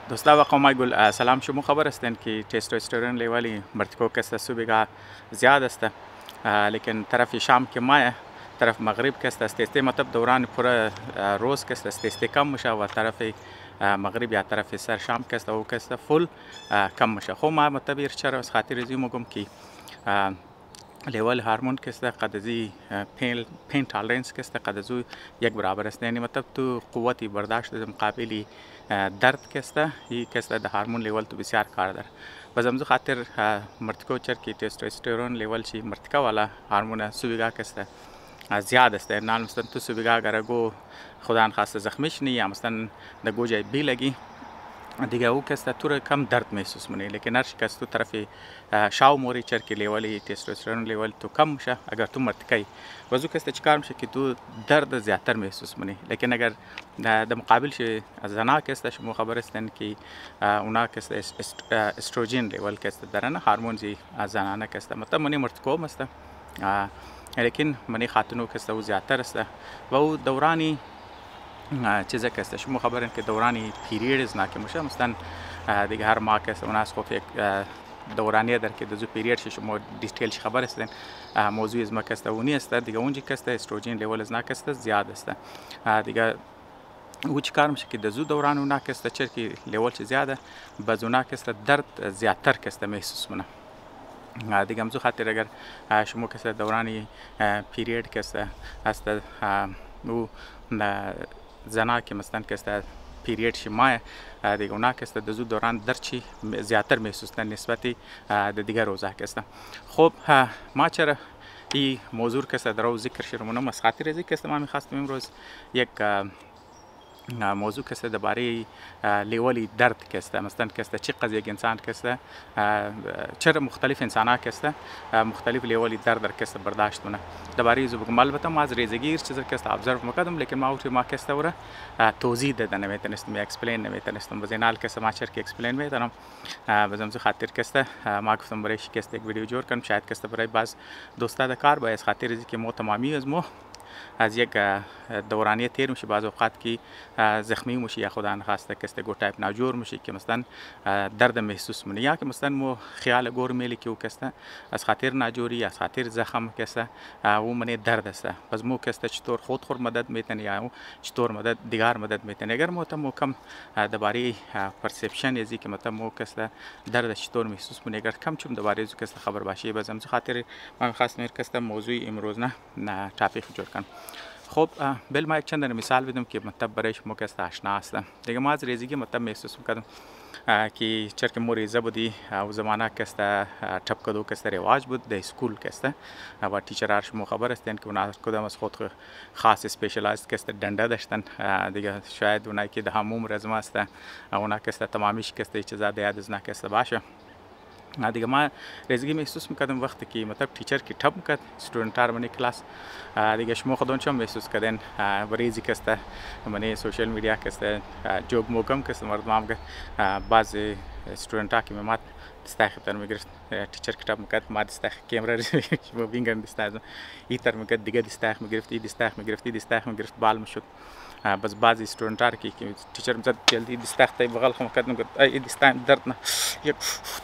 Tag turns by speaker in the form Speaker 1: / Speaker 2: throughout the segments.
Speaker 1: دوستا و قومای گل سلام، شما خبر هستند که تستوسترون لیولی مرتکو کسته سوبیگا زیاد است، لیکن طرف شام که مایه طرف مغرب کسته استسته مطلب دوران پورا روز کسته استسته کم میشه و طرف مغرب یا طرف سر شام کسته او کسته فول کم میشه. خب ما مطلب چرا از خاطر ازی مگم که لیول هورمون کسته قدزی پین تالرنس کسته قدزو یک برابر است، یعنی مطلب تو قوتی برداشت مقابلی درد کسته ای کسته ده هورمون لیول تو بسیار کار داره. باز امزو خاطر مرتکو چر که تستوسترون لیول چی مرتکا والا هورمون سوبیگا کسته زیاد است، نال مثلا تو سوبیگا اگر گو خدا نخواسته زخمیش نی یا مثلا دگو جای بی لگی دیگه او کسته تو کم درد محسوس منی، لیکن هر کس تو طرف شاو موری چر که لیولی تستوسترون لیول تو کم میشه اگر تو مرتکای وزو کسته چیکار میشه که تو درد زیادتر محسوس منی. لیکن اگر در مقابل شه زنا کسته شما خبر هستن که اونا کسته استروژن لیول کسته دارن هورمون زی زنانه کسته مطلب منی مرتکو مسته، لیکن منی خاتونو کسته او زیادتر است و او دورانی چیزا کسته شما خبرن که دورانی پیریدز ناکه میشه، مثلا دیگه هر ماه کسته اوناس خود یک دورانی در که دزو پیریڈ شما دیتیلش خبر هستن موضوع از ما کسته اونی است دیگه اونجی کسته استروژن لیول از ناکسته زیاد است دیگه او چی کار میشه که دزو دوران اونا کسته چر که لیول چه زیاده باز اونا کسته درد زیادتر کسته محسوس منه. دیگه همزو خاطر اگر شما کسته دورانی پیریڈ کسته است او زنا که مثلا کسته پیریڈ شی ماه دیگه اونا کسته دزو دوران درچی زیادتر محسوس نسبتی دیگر روزه کسته. خب ما چرا این موضوع کسته درو ذکر شرمونم از خاطر ذکر کسته ما میخواستم امروز یک موضوع کسته درباره لیولی درد کسته مثلا کسته چی قضیه یک انسان کسته چرا مختلف انسان کسته مختلف لیولی درد در کسته برداشت کنه درباره زو بگم. البته ما از ریزگیر چیز کسته ابزرو میکردم لیکن ما اوتی ما کسته وره توضیح دادن نمیتونستم یا اکسپلین نمیتونستم بزینال کسته ما چر که اکسپلین میتونم بزم زو خاطر کسته ما گفتم برای کسته یک ویدیو جور کنم شاید کسته برای باز دوستا د کار باید خاطر ازی که مو تمامی از مو از یک دورانی تیر میشه بعض اوقات که زخمی میشه یا خدا نخواسته کسته گو تایپ ناجور میشه که مثلا درد محسوس منه یا که مثلا مو خیال گور میلی که او کسته از خاطر ناجوری از خاطر زخم کسته او منه درد است پس مو کسته چطور خود مدد میتونه یا چطور مدد دیگر مدد میتونه اگر مو تم کم درباره پرسپشن ازی که مثلا مو کسته درد چطور محسوس منه اگر کم چم درباره زو کسته خبر باشه بازم خاطر من خواستم کسته موضوع امروز نه تاپیک جور کنم. خب بل ما یک چند مثال بدم که مطلب برای شما کسته آشنا هستم دیگه ما از ریزگی مطلب محسوس میکردم که چرک موریزه بودی او زمانه کسته ٹپ کدو کسته رواج بود در اسکول کسته و تیچر شما خبر هستین که اونا کدام از خود خاص اسپیشلایزد کسته دنده داشتن دیگه شاید اونایی که ده هموم رزمه هسته اونا کسته تمامیش کسته چیزا دیاد از نکسته باشه دیگه ما ریزگی محسوس میکردم وقتی که مطلب تیچر کی ٹپ میکرد استودنت ها منی کلاس دیگه شما خودون چم محسوس کردین بریزی کسته منی سوشل میدیا کسته جوب موکم کسته مردم بعض استودنت ها که میمد دستاخ تر میگرفت تیچر کتاب میکرد ما دستاخ کامرا شما بینگن دستاخ ایتر میکرد دیگه دستاخ میگرفت دستاخ میگرفت بال میشد بس بعضی استودنت ها که تیچر میزد جلدی دستاخ تای بغل خم کرد میگفت ای دستاخ درد نه یک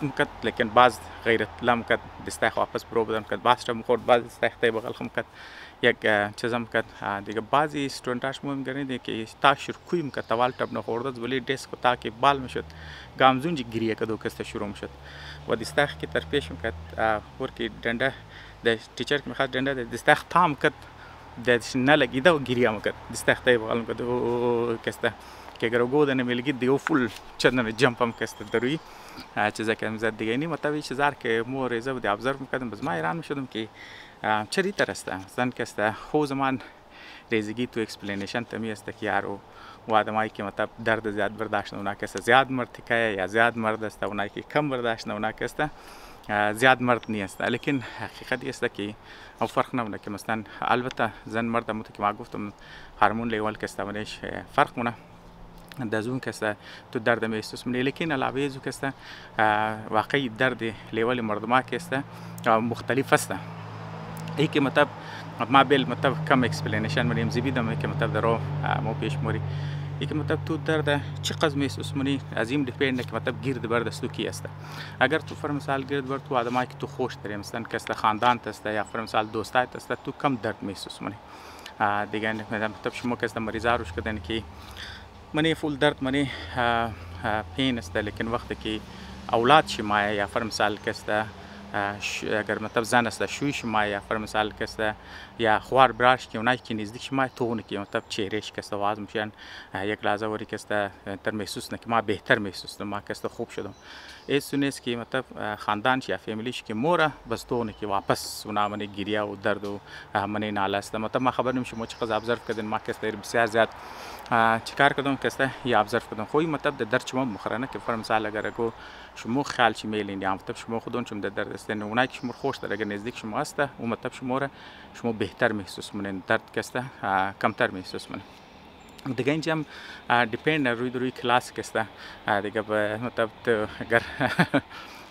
Speaker 1: میکرد لیکن بعض غیرت لام کرد دستاخ واپس برو بدن کرد باز تم خورد بعض دستاخ تای بغل خم کرد یک چیزم کرد دیگه بعضی استودنت هاش مهم گرنید که تا شروع میکرد توال تب نخورد ولی دست کو تا که بال میشد گامزون جی گریه کدو کسته شروع میشد و دستاخ کی ترپیش میکرد ورکی دنده د تیچر کی میخواد دنده دستاخ تام کرد دش نلگیده و گریه میکرد دستاخ تای بغل میکرد او کسته که اگر گود نمیلگید دیگه فول چندان جمپ هم کسته دروی چیزا که میزد دیگه اینی مطابقی چیزار که مو ریزه بودی ابزرو میکردم باز ما ایران میشدم که چری تر است مثلا کسته خو زمان ریزگی تو اکسپلینیشن تمی است که یارو و آدمایی که مطلب درد زیاد برداشت اونا کسته زیاد مرتکه یا زیاد مرد است اونایی که کم برداشت اونا کسته زیاد مرد نیست، لیکن حقیقت است که او فرق نمونه که مثلا البته زن مرد مت که ما گفتم هورمون لیول کسته منش فرق مونه دزون کسته تو درد محسوس منی لیکن علاوه ازو کسته واقعی درد لیول مردما کسته مختلف است ای که مطلب ما بیل مطلب کم اکسپلینیشن منیم زیبیدم که مطلب درو مو پیش موری که مطلب تو درد چقدر محسوس منی از این دیپنده که مطلب گرد برد است تو کی است. اگر تو فر مثال گرد برد تو آدمایی که تو خوش داری مثلا کس خاندان است یا فر مثال دوستایت است تو کم درد محسوس منی. دیگه مطلب شما که است مریضا روش کردن که منی فول درد منی پین است لیکن وقتی که اولاد شما یا فر مثال که است اگر مطلب زن است شوی شما یا فر مثال که است یا خوار براش که اونایی که نزدیک شما تو اون که مطلب چهرهش که است واز میشن یک لحظه وری که است تر محسوس نه که ما بهتر محسوس ما که است خوب شدم. ایسون است که مطلب خاندانش یا فامیلیش که موره بس تو اون که واپس اونا من گریه و درد و من ناله است مطلب ما خبر نمیشه ما چقدر ابزرو کردن ما که است بسیار زیاد چیکار کردم که است یا ابزرو کردم خوی مطلب در شما مخرانه که فر مثال اگر اگه شما خیال چی میلین یا مطلب شما خودون چم در درد است اونایی که شما خوش داره اگر نزدیک شما است و مطلب شما را شما بهتر محسوس منین درد که است کمتر محسوس منین. دیگه اینجا هم دیپند روی کلاس که است دیگه مطلب اگر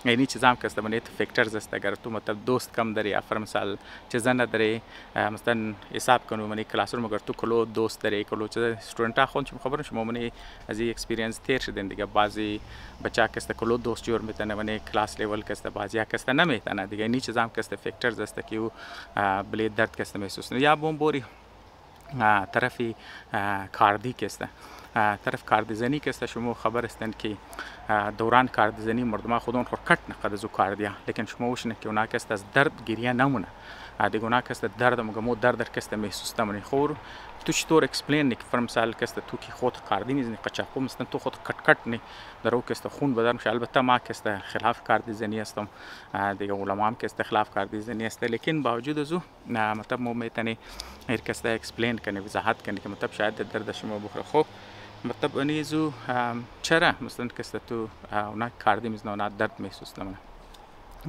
Speaker 1: اینی چیزا هم که است منیت فکترز است اگر تو مطلب دوست کم داری یا فر مثال چیزا نداری مثلا حساب کنو منی کلاس رو مگر تو کلو دوست داری کلو چیز استودنت ها خون چم خبر شما منی از این اکسپریانس تیر شدین دیگه بعضی بچا که است کلو دوست جور میتونه منی کلاس لیول که است بعضی که است نمیتونه دیگه اینی چیزا هم که است فکترز است که او بلی درد که است محسوس یا بومبوری طرفی کاردی که است طرف کاردیزنی که است شما خبر هستند که دوران کاردیزنی مردم خودون خور کٹ نقد از کاردیا لیکن شما وشنه که اونا که است از درد گریه نمونه دیگه اونا که است درد مگمو درد که است محسوس نمونه خور تو چطور اکسپلین نک فرم سال که است تو کی خود کاردی نیز قچاقو مثلا تو خود کٹ کٹ نه درو که است خون بدن میشه البته ما که است خلاف کاردیزنی هستم دیگه علما هم که است خلاف کاردیزنی است لیکن باوجود از مطلب مو میتونی هر که است اکسپلین کنه وضاحت کنه که مطلب شاید درد شما بخوره خوب مطلب انیزو چرا مثلا که است تو اونا کاردی میز نه درد محسوس نمونه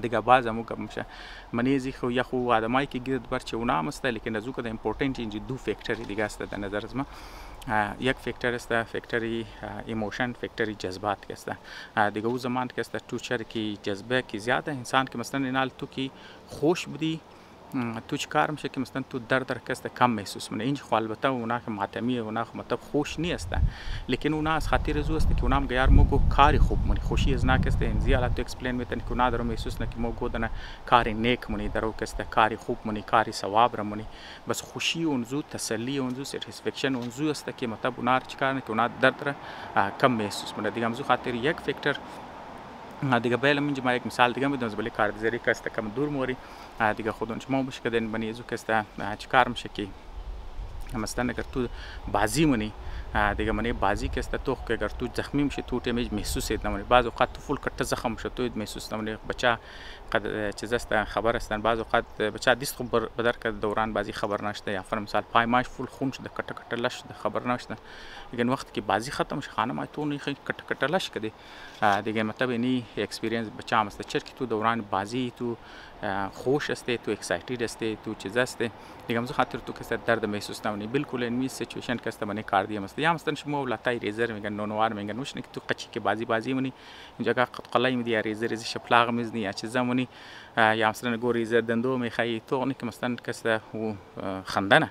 Speaker 1: دیگه باز همو کم میشه منیزی خو یا خو آدمایی که گرد بر چه اونا است لیکن از او که امپورتنت اینجا دو فاکتور دیگه است در نظر از ما یک فاکتور است فاکتوری ایموشن فاکتوری جذبات که است دیگه او زمان که است تو چر کی جذبه کی زیاده انسان که مثلا اینال تو کی خوش بودی تو چه کار میشه که مثلا تو درد که است کم محسوس منه این خو البته اونا که ماتمی اونا خو مطلب خوش نیست لیکن اونا از خاطر زو است که اونا هم گیار موگو کاری خوب منی خوشی از ناک است این زیاده تو اکسپلین میتن که اونا درو محسوس نه که موگو دنه کاری نیک منی درو که است کاری خوب منی کاری ثواب را منی بس خوشی اونزو تسلی اونزو ساتیسفکشن اونزو است که مطلب اونا چه کار نه که اونا درد را کم محسوس منه دیگه همزو خاطر یک فاکتور دیگه بالا منجی ما یک مثال دیگه میدونم ولی کاردیزری که است کم دور موری دیگه خودون شما مش کردن بنی ازو که است چیکار میشه که مثلا اگر تو بازی منی دیگه منی بازی که است تو اگر تو زخمی میشه تو تمیج محسوس نمونی بعض اوقات تو فول کټ زخم میشه تو محسوس نمونی بچا قد چیز است خبر است بعض اوقات بچا دیست خبر بدر که دوران بازی خبر نشته یا فر مثال پای ماش فول خون شده کټ کټ لش خبر نشته لیکن وقت که بازی ختم شه خانه ما تو نه کټ کټ لش کدی دیگه مطلب اینی اکسپریانس بچا است چر که تو دوران بازی تو خوش است تو اکسایتد است تو چیز است دیگه همزو خاطر تو که درد محسوس نمونی بالکل این می سیچویشن که است منی کاردی است یا مثلا شما ولاتای ریزر میگن نونوار میگن وش که تو قچی که بازی منی اینجا قلای میدی ریزر شپلاغ میزنی یا چیزا منی یا مثلا گو ریزر دندو میخوای تو نه که مثلا که است خندنه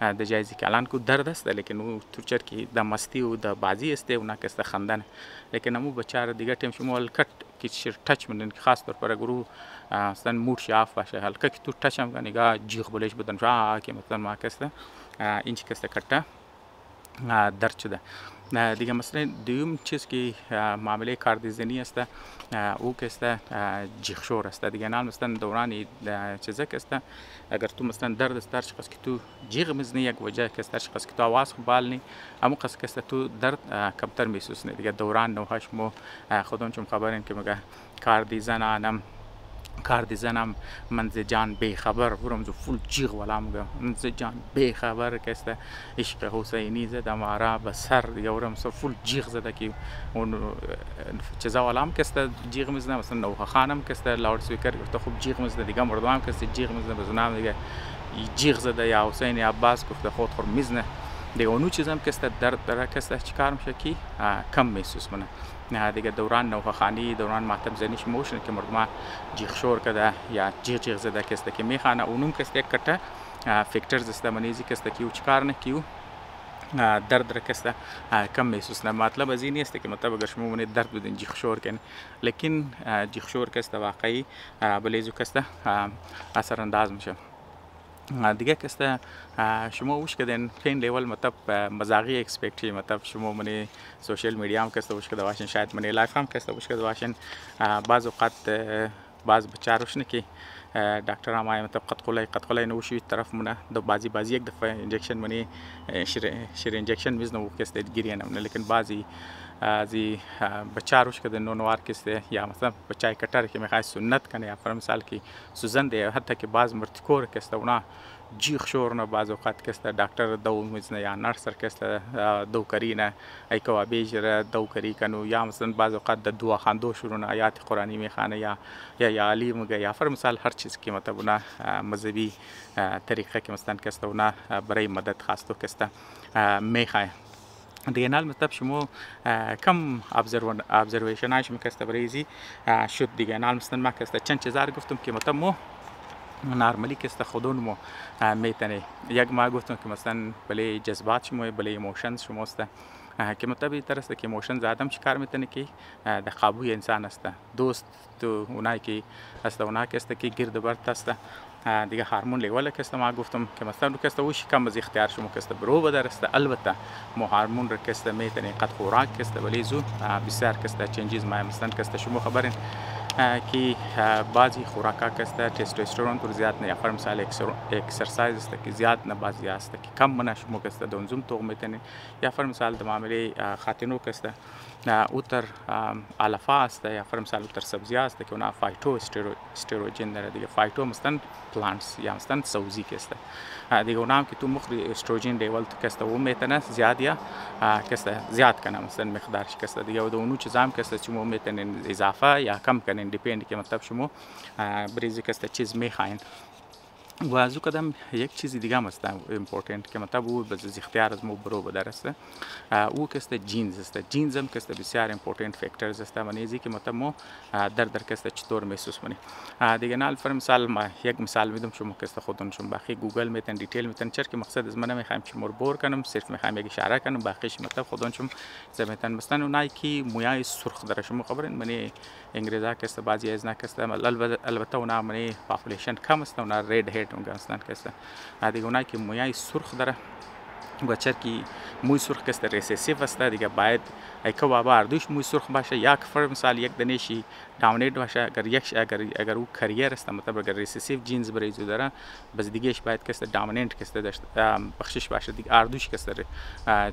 Speaker 1: د جایزی که الان کو درد است لیکن او تو چر کی د مستی او د بازی است اونا که است خندنه لیکن مو بچار دیگه ټیم شما کټ کی شر ټچ من خاص طور پر گرو مثلا موډ شاف باشه هلکه کی تو ټچ هم کنه جیغ بلش بدن را که مثلا ما که است اینچ که است کټه درد شده دیگه مثلا دوم چیز که معامله کاردیزنی است او که است جیغشور است دیگه نال مثلا دوران چیزا که است اگر تو مثلا درد است شخص که تو جیغ مزنی یک وجه که است شخص که تو आवाज بالنی اما قص که است تو درد کمتر محسوس نه دیگه دوران نوهاش مو خودم چون خبرین که مگه کاردیزنم منز جان بی خبر ورم زو فول جیغ ولا مگه منز جان بی خبر که است عشق حسینی زد مارا بسر دیگه ورم سو فول جیغ زده که اون چیزا ولام که است جیغ مزنه مثلا نوها خانم که است لاود سپیکر گفت خوب جیغ مزنه دیگه مردم که است جیغ مزنه بزنام دیگه جیغ زده یا حسین عباس گفت خود خور میزنه دیگه اونو چیزام که است درد که است چیکار میشه کی کم محسوس منه دیگه دوران نوخانی دوران ماتم زنیش موشن که مردم جیغ شور کده یا جیغ زده که است که میخانه اونم که است یک کټه فاکتورز است منیزی که است که او چیکار نه کیو درد را کس کم محسوس نه. مطلب از این نیست که مطلب اگر شما من درد بدین جیخشور کنین، لیکن جیخشور کس واقعی بلیزو کس اثر انداز میشه. دیگه کس شما وش کردین پین لیول مطلب مزاقی اکسپکتی، مطلب شما من سوشل میڈیا هم کس وش کرده باشین، شاید من لایف هم کس وش کرده باشین. بعض اوقات بعض بچاروش نکی دکتر هم مطلب قد قلای نوشی طرف منه دو بازی یک دفعه انجکشن منی شیر انجکشن میزنه کس گیری نمونه، لیکن بعضی ازی بچاروش که نونوار کسته یا مثلا بچای کتر که میخواد سنت کنه یا فرض مثال کی سوزن ده، حتی که بعض مرتکور کسته اونا جیخ شورنا بعض اوقات کسته دکتر دو میزنه یا نرسر کسته دو کرینه ای که بیجره دو کری کنو، یا مثلا بعض اوقات دو خواندو شروع آیات قرآنی میخوانه یا علی مگه یا فرض مثال هر چیز که مطلب اونا مذهبی طریقه که مثلا کسته اونا برای مدد خواستو کسته میخواه. دیگه نال مطلب شما کم ابزرویشن هایش میکسته بریزی شد. دیگه نال مثلا ما کسته چند چیزار گفتم که مطلب مو نارمالی کسته خودون مو میتنه. یک ما گفتم که مثلا بله جذبات شما بله ایموشنز شما است که مطلب ترسته که ایموشنز آدم چی کار میتونه که در قابوی انسان است. دوست تو اونایی که است اونا کسته که گرد برت است. دیگه هورمون لیول کسته ما گفتم که مثلا رو کسته وش کم از اختیار شما کسته برو بدرسته. البته ما هورمون رو کسته میتونه قد خوراک کسته ولی زو بسیار کسته چنجیز ما مثلا کسته شما خبرین که بعضی خوراکا کسته تستوسترون تو زیاد نه، یا فرض مثال اکسرسایز است که زیاد نه، بعضی است که کم منه شما کسته دونزم تو میتونه، یا فرض مثال د معامله خاتنو کسته اوتر الفا است، یا فرض مثال اوتر سبزی است که اونا فایتو استروژن داره. دیگه فایتو مثلا پلانتس یا مثلا سبزی کسته دیگه اونا هم که تو مخ استروژن لیول کسته و میتونه زیاد یا کسته زیاد کنه مثلا مقدارش کسته دیگه و اونو چیزام کسته شما میتونین اضافه یا کم کنین دیپند که مطلب شما بریزی کسته چیز میخواین. و از او کدام یک چیز دیگه هم است امپورتنت که مطلب او به اختیار از مو برو بدرسته او کسته جینز است. جینز هم کسته بسیار امپورتنت فاکتورز است منیزی که مطلب مو در کسته چطور محسوس کنی. دیگه نه فرض مثال ما یک مثال میدم شما کسته خودتون شما باقی گوگل میتن دیتیل میتن چرا که مقصد از من نمیخوام که مربور کنم، صرف میخوام یک اشاره کنم باقیش مطلب خودتون شما زمیتن مثلا اونایی که مویای سرخ داره شما خبرین منی انگلیزا کسته بعضی از نه کسته البته اونا منی پاپولیشن کم است اونا رید هید اونجا هستند کسته دیگه اونایی که مویای سرخ داره و چرکی موی سرخ کسته ریسیسیو است دیگه باید ایکا بابا اردوش موی سرخ باشه یک فرض مثال یک دنیشی داونیت باشه اگر او کریر است مطلب اگر ریسیسیو جینز بریزو داره بس دیگهش باید کسته دامیننت کسته داشته بخشش باشه دیگه اردوش کسته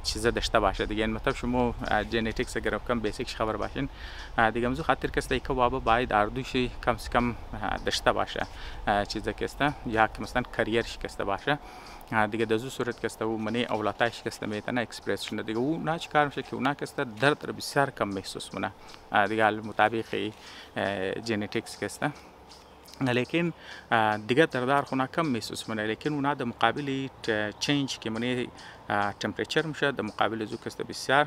Speaker 1: چیزا داشته باشه دیگه مطلب شما ژنتیکس اگر کم بیسیکش خبر باشین دیگه مزو خاطر کسته ایکا بابا باید اردوش کم سے کم داشته باشه چیزا کسته یا که مثلا کریرش کسته باشه دیگه در صورت کسته و منی اولادش کسته میتونه اکسپرس شده دیگه او نه چی کار میشه که اونا کسته درد رو بسیار کم محسوس مونه دیگه مطابق ژنتیکس کسته لیکن دیگه دردار خونه کم محسوس مونه لیکن اونا در مقابل چینج که منی تمپریچر میشه در مقابل زو کسته بسیار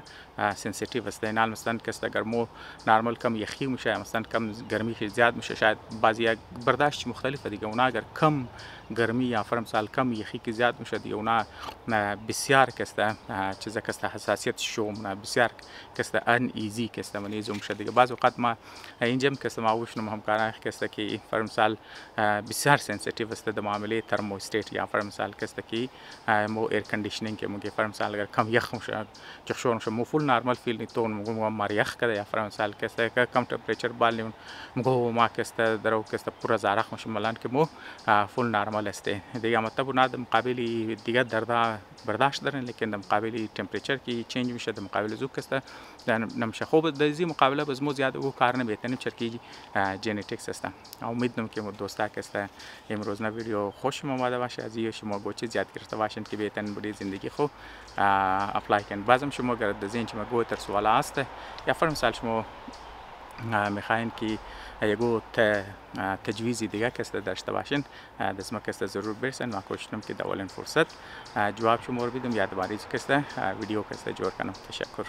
Speaker 1: سنسیتیو است. اینال مثلا کسته گرمو نرمال کم یخی میشه مثلا کم گرمی زیاد میشه شاید بعضی برداشت مختلفه دیگه اونا اگر کم گرمی یا فرض مثال کم یخی که زیاد میشه دیگه اونا بسیار کسته چیزا کسته حساسیت شوم بسیار کسته ان ایزی کسته منی زوم شده دیگه بعض وقت ما اینجا کسته ما وشنم همکاران کسته که فرض مثال بسیار سنسیتیو است در معامله ترموستات یا فرض مثال کسته که مو ایر کندیشنینگ که مگه فرض مثال اگر کم یخ میشه جخشور میشه مو فول نارمال فیل نیتون مگه ما یخ کده یا فرض مثال کسته که کم تمپریچر بالیم مگه ما کسته درو کسته پورا زارخ میشه ملان که مو فول نارمال است دیگه مطلب اونا در مقابل دیگه درد برداشت دارن لیکن در مقابل تمپریچر کی چینج میشه در مقابل زو کسته نمیشه خوب در زی مقابله باز مو زیاد او کار نمیتونیم چرکی ژنتیکس است. امید دارم که دوستا کسته امروز نه ویدیو خوش اومده باشه از شما گوچه زیاد گرفته باشین که بهترین بودی زندگی خو اپلای کن. بازم شما اگر در ذهن شما گوتر سوال است یا فرض مثال شما میخواین که یگو تجویزی دیگه کسته داشته باشین دسما کسته ضرور برسن ما کوشش کنم که در اولین فرصت جواب شما رو بدم یا دوباره کسته ویدیو کسته جور کنم. تشکر.